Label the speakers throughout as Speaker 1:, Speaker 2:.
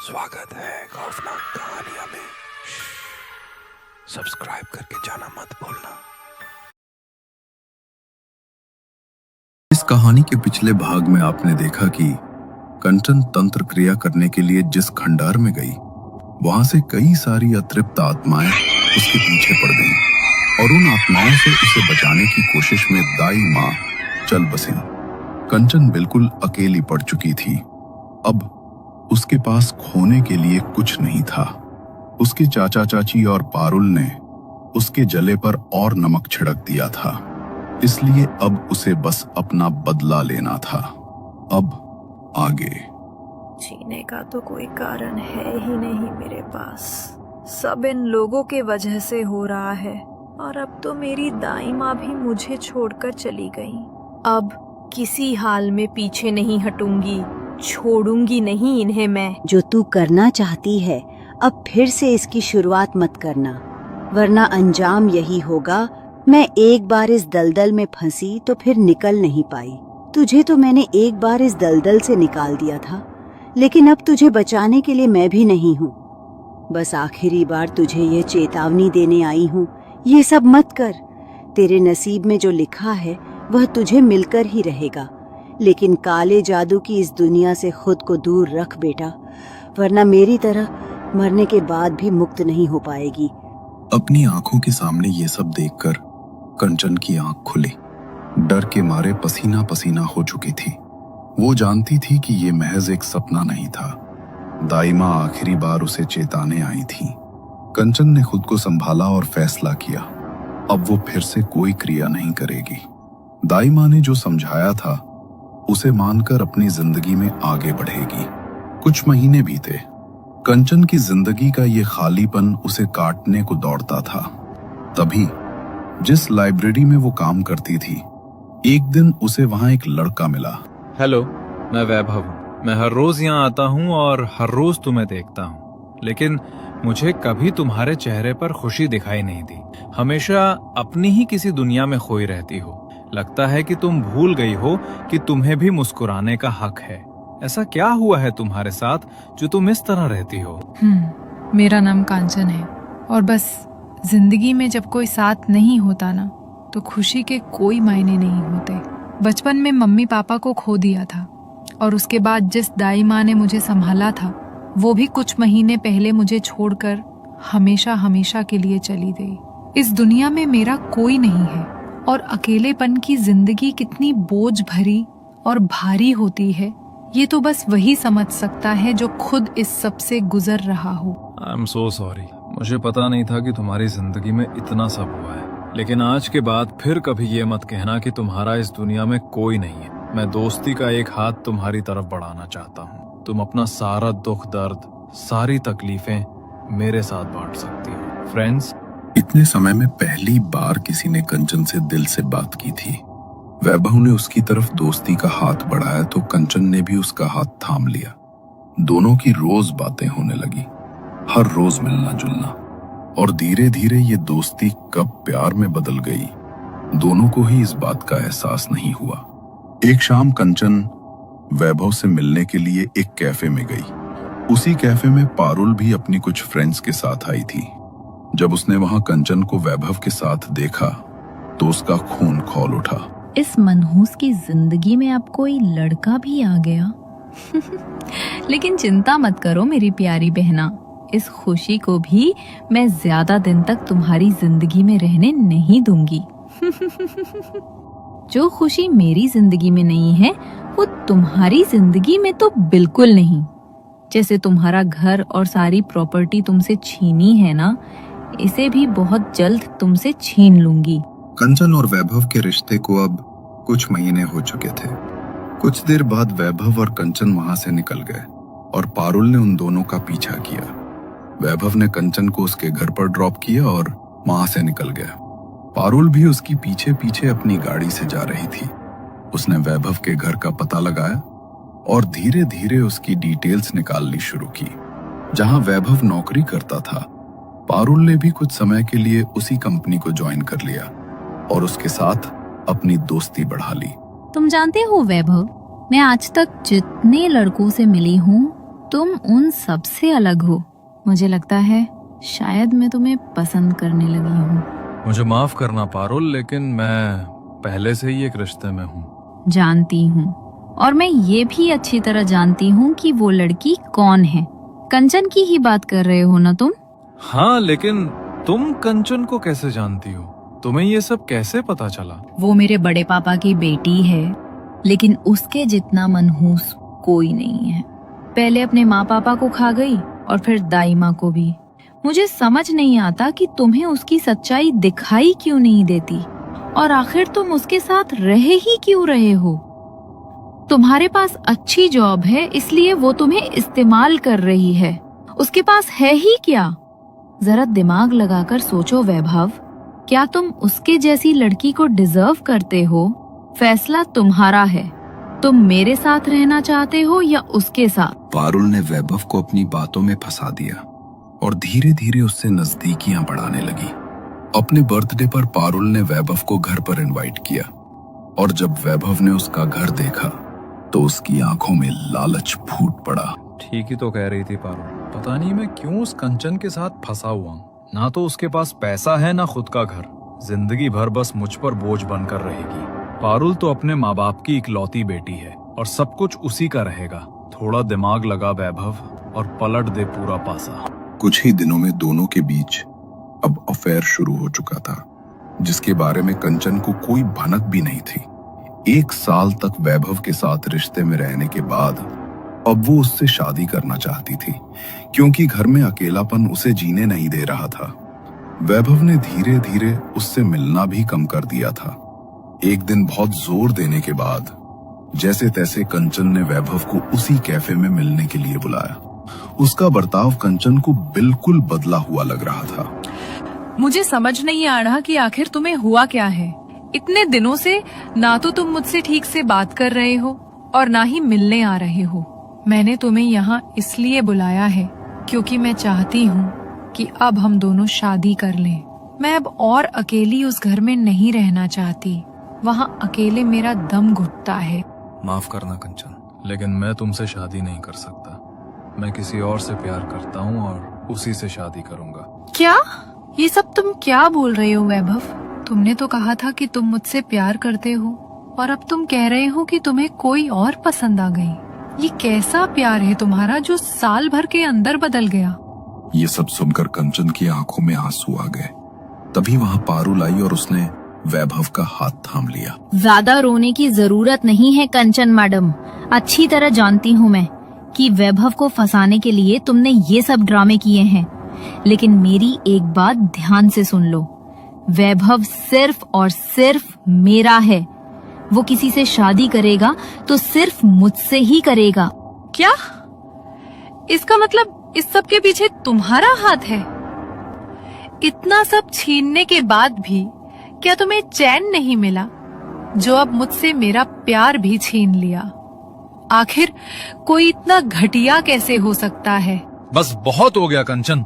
Speaker 1: स्वागत है खौफनाक कहानियां में। सब्सक्राइब करके जाना मत भूलना।
Speaker 2: इस कहानी के पिछले भाग में आपने देखा कि कंचन तंत्र क्रिया करने के लिए जिस खंडार में गई, वहां से कई सारी अतृप्त आत्माएं उसके पीछे पड़ गईं और उन आत्माओं से उसे बचाने की कोशिश में दाई मां चल बसी। कंचन बिल्कुल अकेली पड़ चुकी थी। अब उसके पास खोने के लिए कुछ नहीं था। उसके चाचा चाची और पारुल ने उसके जले पर और नमक छिड़क दिया था, इसलिए अब उसे बस अपना बदला लेना था। अब आगे
Speaker 3: जीने का तो कोई कारण है ही नहीं मेरे पास। सब इन लोगों के वजह से हो रहा है और अब तो मेरी दाई माँ भी मुझे छोड़कर चली गई। अब किसी हाल में पीछे नहीं हटूंगी, छोड़ूंगी नहीं इन्हें मैं।
Speaker 4: जो तू करना चाहती है अब फिर से इसकी शुरुआत मत करना, वरना अंजाम यही होगा। मैं एक बार इस दलदल में फंसी तो फिर निकल नहीं पाई। तुझे तो मैंने एक बार इस दलदल से निकाल दिया था, लेकिन अब तुझे बचाने के लिए मैं भी नहीं हूँ। बस आखिरी बार तुझे ये चेतावनी देने आई हूँ, ये सब मत कर। तेरे नसीब में जो लिखा है वह तुझे मिलकर ही रहेगा, लेकिन काले जादू की इस दुनिया से खुद को दूर रख बेटा, वरना मेरी तरह मरने के बाद भी मुक्त नहीं हो पाएगी।
Speaker 2: अपनी आंखों के सामने ये सब देखकर कंचन की आंख खुली। डर के मारे पसीना पसीना हो चुकी थी। वो जानती थी कि ये महज एक सपना नहीं था। दाई मां आखिरी बार उसे चेताने आई थी। कंचन ने खुद को संभाला और फैसला किया, अब वो फिर से कोई क्रिया नहीं करेगी। दाई मां ने जो समझाया था उसे मानकर अपनी जिंदगी में आगे बढ़ेगी। कुछ महीने बीते। कंचन की जिंदगी का ये खालीपन उसे काटने को दौड़ता था। तभी जिस लाइब्रेरी में वो काम करती थी, एक दिन उसे वहां एक लड़का मिला।
Speaker 5: हेलो, मैं वैभव हूँ। मैं हर रोज यहाँ आता हूँ और हर रोज तुम्हें देखता हूँ, लेकिन मुझे कभी तुम्हारे चेहरे पर खुशी दिखाई नहीं दी। हमेशा अपनी ही किसी दुनिया में खोई रहती हो। लगता है कि तुम भूल गई हो कि तुम्हें भी मुस्कुराने का हक है। ऐसा क्या हुआ है तुम्हारे साथ जो तुम इस तरह रहती हो?
Speaker 6: मेरा नाम कांचन है और बस जिंदगी में जब कोई साथ नहीं होता ना, तो खुशी के कोई मायने नहीं होते। बचपन में मम्मी पापा को खो दिया था और उसके बाद जिस दाई माँ ने मुझे संभाला था, वो भी कुछ महीने पहले मुझे छोड़कर हमेशा हमेशा के लिए चली गई। इस दुनिया में मेरा कोई नहीं है और अकेलेपन की जिंदगी कितनी बोझ भरी और भारी होती है, ये तो बस वही समझ सकता है जो खुद इस सब से गुजर रहा हो।
Speaker 5: I am so sorry. मुझे पता नहीं था कि तुम्हारी जिंदगी में इतना सब हुआ है। लेकिन आज के बाद फिर कभी ये मत कहना कि तुम्हारा इस दुनिया में कोई नहीं है। मैं दोस्ती का एक हाथ तुम्हारी तरफ बढ़ाना चाहता हूँ। तुम अपना सारा दुख दर्द, सारी तकलीफें मेरे साथ बांट सकती हो। फ्रेंड्स,
Speaker 2: इतने समय में पहली बार किसी ने कंचन से दिल से बात की थी। वैभव ने उसकी तरफ दोस्ती का हाथ बढ़ाया तो कंचन ने भी उसका हाथ थाम लिया। दोनों की रोज बातें होने लगी, हर रोज मिलना जुलना, और धीरे धीरे ये दोस्ती कब प्यार में बदल गई, दोनों को ही इस बात का एहसास नहीं हुआ। एक शाम कंचन वैभव से मिलने के लिए एक कैफे में गई। उसी कैफे में पारुल भी अपनी कुछ फ्रेंड्स के साथ आई थी। जब उसने वहां कंचन को वैभव के साथ देखा तो उसका खून खौल उठा।
Speaker 7: इस मनहूस की जिंदगी में अब कोई लड़का भी आ गया। लेकिन चिंता मत करो मेरी प्यारी बहना, इस खुशी को भी मैं ज्यादा दिन तक तुम्हारी जिंदगी में रहने नहीं दूंगी। जो खुशी मेरी जिंदगी में नहीं है वो तुम्हारी जिंदगी में तो बिल्कुल नहीं। जैसे तुम्हारा घर और सारी प्रॉपर्टी तुमसे छीनी है ना, इसे भी बहुत जल्द तुमसे छीन लूंगी।
Speaker 2: कंचन और वैभव के रिश्ते को अब कुछ महीने हो चुके थे। कुछ देर बाद वैभव और कंचन वहां से निकल गए और पारुल ने उन दोनों का पीछा किया। वैभव ने कंचन को उसके घर पर ड्रॉप किया और वहां से निकल गया। पारुल भी उसकी पीछे पीछे अपनी गाड़ी से जा रही थी। उसने वैभव के घर का पता लगाया और धीरे धीरे उसकी डिटेल्स निकालनी शुरू की। जहां वैभव नौकरी करता था, पारुल ने भी कुछ समय के लिए उसी कंपनी को ज्वाइन कर लिया और उसके साथ अपनी दोस्ती बढ़ा ली।
Speaker 7: तुम जानते हो वैभव, मैं आज तक जितने लड़कों से मिली हूँ तुम उन सब से अलग हो। मुझे लगता है शायद मैं तुम्हें पसंद करने लगी हूँ।
Speaker 5: मुझे माफ करना पारुल, लेकिन मैं पहले से ही एक रिश्ते में हूँ।
Speaker 7: जानती हूँ, और मैं ये भी अच्छी तरह जानती हूँ कि वो लड़की कौन है। कंचन की ही बात कर रहे हो ना तुम?
Speaker 5: हाँ, लेकिन तुम कंचन को कैसे जानती हो? तुम्हें ये सब कैसे पता चला?
Speaker 7: वो मेरे बड़े पापा की बेटी है, लेकिन उसके जितना मनहूस कोई नहीं है। पहले अपने माँ पापा को खा गई और फिर दाई माँ को भी। मुझे समझ नहीं आता कि तुम्हें उसकी सच्चाई दिखाई क्यों नहीं देती, और आखिर तुम उसके साथ रहे ही क्यों रहे हो? तुम्हारे पास अच्छी जॉब है, इसलिए वो तुम्हें इस्तेमाल कर रही है। उसके पास है ही क्या? जरा दिमाग लगाकर सोचो वैभव, क्या तुम उसके जैसी लड़की को डिजर्व करते हो? फैसला तुम्हारा है। तुम मेरे साथ रहना चाहते हो या उसके साथ?
Speaker 2: पारुल ने वैभव को अपनी बातों में फंसा दिया और धीरे धीरे उससे नजदीकियां बढ़ाने लगी। अपने बर्थडे पर पारुल ने वैभव को घर पर इनवाइट किया, और जब वैभव ने उसका घर देखा तो उसकी आंखों में लालच फूट पड़ा।
Speaker 5: ठीक ही तो कह रही थी पारुल। पता नहीं मैं क्यों उस कंचन के साथ फंसा हुआ हूँ। ना तो उसके पास पैसा है, ना खुद का घर। जिंदगी भर बस मुझ पर बोझ बनकर रहेगी। पारुल तो अपने माँ बाप की इकलौती बेटी है और सब कुछ उसी का रहेगा। थोड़ा दिमाग लगा वैभव और पलट दे पूरा पासा।
Speaker 2: कुछ ही दिनों में दोनों के बीच अब अफेयर शुरू हो चुका था, जिसके बारे में कंचन को कोई भनक भी नहीं थी। 1 साल तक वैभव के साथ रिश्ते में रहने के बाद अब वो उससे शादी करना चाहती थी, क्योंकि घर में अकेलापन उसे जीने नहीं दे रहा था। वैभव ने धीरे धीरे उससे मिलना भी कम कर दिया था। एक दिन बहुत जोर देने के बाद जैसे तैसे कंचन ने वैभव को उसी कैफे में मिलने के लिए बुलाया। उसका बर्ताव कंचन को बिल्कुल बदला हुआ लग रहा था।
Speaker 6: मुझे समझ नहीं आ रहा कि आखिर तुम्हें हुआ क्या है। इतने दिनों से ना तो तुम मुझसे ठीक से बात कर रहे हो और ना ही मिलने आ रहे हो। मैंने तुम्हें यहाँ इसलिए बुलाया है क्योंकि मैं चाहती हूँ कि अब हम दोनों शादी कर लें। मैं अब और अकेली उस घर में नहीं रहना चाहती। वहाँ अकेले मेरा दम घुटता है।
Speaker 5: माफ करना कंचन, लेकिन मैं तुमसे शादी नहीं कर सकता। मैं किसी और से प्यार करता हूँ और उसी से शादी करूँगा।
Speaker 6: क्या? ये सब तुम क्या बोल रहे हो वैभव? तुमने तो कहा था कि तुम मुझसे प्यार करते हो, और अब तुम कह रहे हो कि तुम्हें कोई और पसंद आ गई। ये कैसा प्यार है तुम्हारा जो साल भर के अंदर बदल गया?
Speaker 2: ये सब सुनकर कंचन की आंखों में आंसू आ गए। तभी वहाँ पारुल आई और उसने वैभव का हाथ थाम लिया।
Speaker 7: ज्यादा रोने की जरूरत नहीं है कंचन मैडम। अच्छी तरह जानती हूँ मैं कि वैभव को फंसाने के लिए तुमने ये सब ड्रामे किए हैं, लेकिन मेरी एक बात ध्यान से सुन लो। वैभव सिर्फ और सिर्फ मेरा है। वो किसी से शादी करेगा तो सिर्फ मुझसे ही करेगा।
Speaker 6: क्या? इसका मतलब इस सब के पीछे तुम्हारा हाथ है? इतना सब छीनने के बाद भी क्या तुम्हें चैन नहीं मिला, जो अब मुझसे मेरा प्यार भी छीन लिया? आखिर कोई इतना घटिया कैसे हो सकता है?
Speaker 5: बस बहुत हो गया कंचन।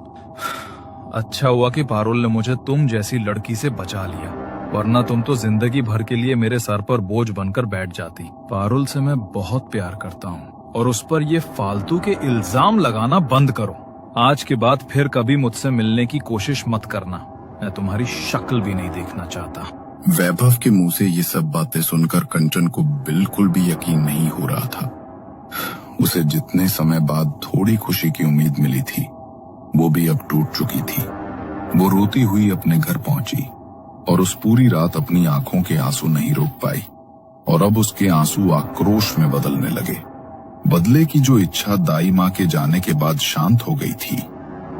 Speaker 5: अच्छा हुआ कि पारुल ने मुझे तुम जैसी लड़की से बचा लिया, वरना तुम तो जिंदगी भर के लिए मेरे सर पर बोझ बनकर बैठ जाती। पारुल से मैं बहुत प्यार करता हूँ, और उस पर ये फालतू के इल्जाम लगाना बंद करो। आज के बाद फिर कभी मुझसे मिलने की कोशिश मत करना। मैं तुम्हारी शक्ल भी नहीं देखना चाहता।
Speaker 2: वैभव के मुंह से ये सब बातें सुनकर कंचन को बिल्कुल भी यकीन नहीं हो रहा था। उसे जितने समय बाद थोड़ी खुशी की उम्मीद मिली थी, वो भी अब टूट चुकी थी। वो रोती हुई अपने घर पहुंची और उस पूरी रात अपनी आंखों के आंसू नहीं रोक पाई, और अब उसके आंसू आक्रोश में बदलने लगे। बदले की जो इच्छा दाई माँ के जाने के बाद शांत हो गई थी,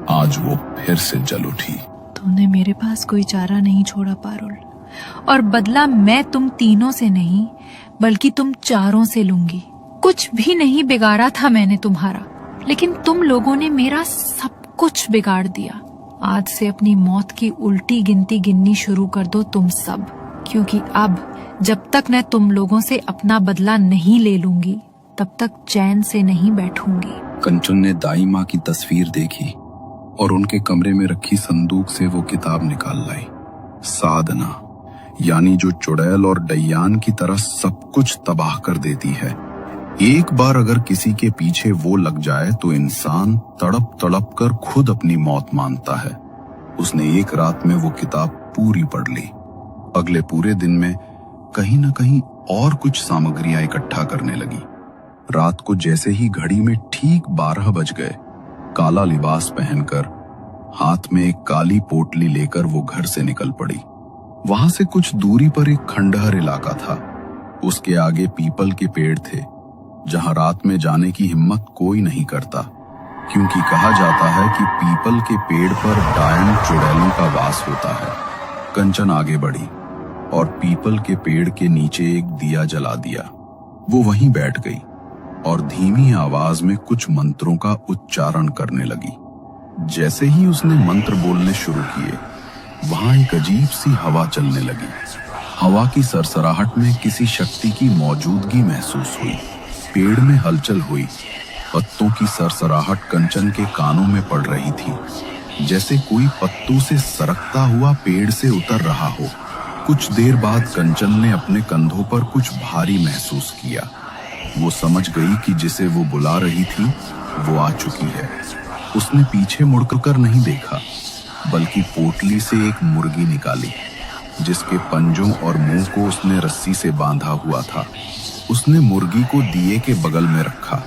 Speaker 2: आज वो फिर से जल उठी।
Speaker 6: तुमने मेरे पास कोई चारा नहीं छोड़ा पारुल, और बदला मैं तुम तीनों से नहीं बल्कि तुम चारों से लूंगी। कुछ भी नहीं बिगाड़ा था मैंने तुम्हारा, लेकिन तुम लोगों ने मेरा सब कुछ बिगाड़ दिया। आज से अपनी मौत की उल्टी गिनती गिननी शुरू कर दो तुम सब, क्योंकि अब जब तक मैं तुम लोगों से अपना बदला नहीं ले लूंगी, तब तक चैन से नहीं बैठूंगी।
Speaker 2: कंचन ने दाई माँ की तस्वीर देखी और उनके कमरे में रखी संदूक से वो किताब निकाल लाई। साधना, यानी जो चुड़ैल और डैयान की तरह सब कुछ तबाह कर देती है, एक बार अगर किसी के पीछे वो लग जाए तो इंसान तड़प तड़प कर खुद अपनी मौत मानता है। उसने एक रात में वो किताब पूरी पढ़ ली। अगले पूरे दिन में कहीं न कहीं और कुछ सामग्रियां इकट्ठा करने लगी। रात को जैसे ही घड़ी में ठीक 12 बज गए, काला लिबास पहनकर, हाथ में एक काली पोटली लेकर वो घर से निकल पड़ी। वहां से कुछ दूरी पर एक खंडहर इलाका था। उसके आगे पीपल के पेड़ थे, जहां रात में जाने की हिम्मत कोई नहीं करता, क्योंकि कहा जाता है कि पीपल के पेड़ पर डायन चुड़ैलों का वास होता है। कंचन आगे बढ़ी और पीपल के पेड़ के नीचे एक दिया जला दिया। वो वहीं बैठ गई और धीमी आवाज में कुछ मंत्रों का उच्चारण करने लगी। जैसे ही उसने मंत्र बोलने शुरू किए, वहां एक अजीब सी हवा चलने लगी। हवा की सरसराहट में किसी शक्ति की मौजूदगी महसूस हुई। पेड़ में हलचल हुई। पत्तों की सरसराहट कंचन के कानों में पड़ रही थी, जैसे कोई पत्तों से सरकता हुआ पेड़ से उतर रहा हो। कुछ देर बाद कंचन ने अपने कंधों पर कुछ भारी महसूस किया। वो समझ गई कि जिसे वो बुला रही थी वो आ चुकी है। उसने पीछे मुड़कर नहीं देखा, बल्कि पोटली से एक मुर्गी निकाली, जिसके पंजों और मुंह को उसने रस्सी से बांधा हुआ था। उसने मुर्गी को दिए के बगल में रखा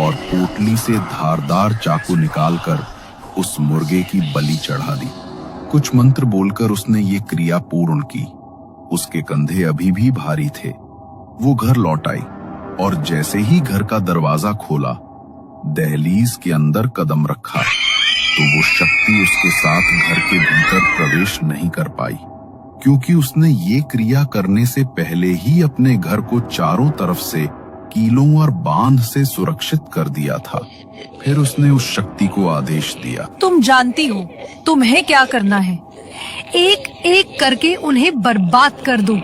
Speaker 2: और पोटली से धारदार चाकू निकालकर उस मुर्गे की बलि चढ़ा दी। कुछ मंत्र बोलकर उसने ये क्रिया पूर्ण की। उसके कंधे अभी भी भारी थे। वो घर लौट आई और जैसे ही घर का दरवाजा खोला, दहलीज के अंदर कदम रखा, तो वो शक्ति उसके साथ घर के भीतर प्रवेश नहीं कर पाई, क्योंकि उसने ये क्रिया करने से पहले ही अपने घर को चारों तरफ से कीलों और बांध से सुरक्षित कर दिया था। फिर उसने उस शक्ति को आदेश दिया,
Speaker 6: तुम जानती हो तुम्हें क्या करना है। एक एक करके उन्हें बर्बाद कर दो,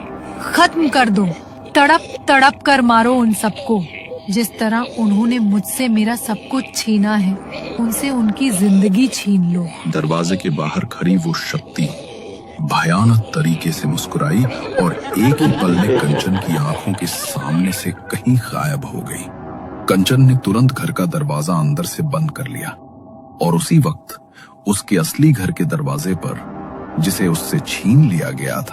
Speaker 6: खत्म कर दो, तड़प तड़प कर मारो उन सबको। जिस तरह उन्होंने मुझसे मेरा सब कुछ छीना है, उनसे उनकी जिंदगी छीन लो।
Speaker 2: दरवाजे के बाहर खड़ी वो शक्ति भयानक तरीके से मुस्कुराई और एक ही पल में कंचन की आंखों के सामने से कहीं गायब हो गई। कंचन ने तुरंत घर का दरवाजा अंदर से बंद कर लिया और उसी वक्त उसके असली घर के दरवाजे पर, जिसे उससे छीन लिया गया था,